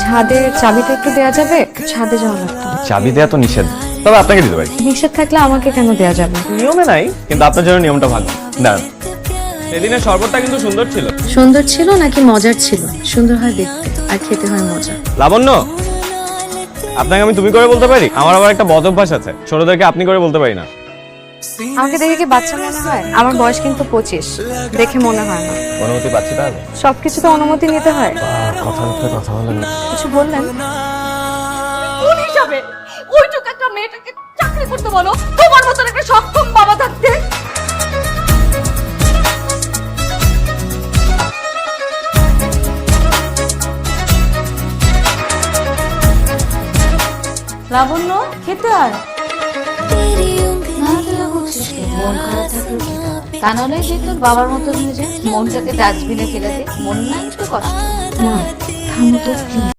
ছাদের চাবিটা একটু দেয়া যাবে? ছাদে যাওয়া লাগতো। চাবি দেয়া তো নিষেধ, তবে আপনাকে দিতে পারি। নিষেধ থাকলে আমাকে কেন দেয়া যাবে? নিয়মে নাই, কিন্তু আপনার জন্য নিয়মটা ভালো। দাঁড়ান, সেদিনের শরবতটা কিন্তু সুন্দর ছিল। সুন্দর ছিল নাকি মজার ছিল? সুন্দর হয় দেখতে আর খেতে হয় মজা। লাবণ্য, আপনাকে আমি তুমি করে বলতে পারি? আমার আবার একটা বদ অভ্যাস আছে, ছোটদেরকে আপনি করে বলতে পারি না। আমাকে দেখে কি বাচ্চা মনে হয়? আমার বয়স কিন্তু 25, দেখে মনে হয় না। অনুমতি পাচ্ছি তাহলে? সবকিছু তো অনুমতি নিতে হয়। কথার উপরে কথা বলেন না। কিছু বললেন? কোন হিসাবে ওইটুকু একটা মেয়েটাকে চাকরি করতে বলো? তোমার মতন একটা সক্ষম বাবা থাকতে। লাবণ্য, খেতে আয়। মন খারাপ থাকলে তা নাহলে যে তোর বাবার মতন হয়ে যায়, মনটাকে ডাস্টবিনে ফেলে দে। মন না একটু কষ্ট। মা, থামো তো।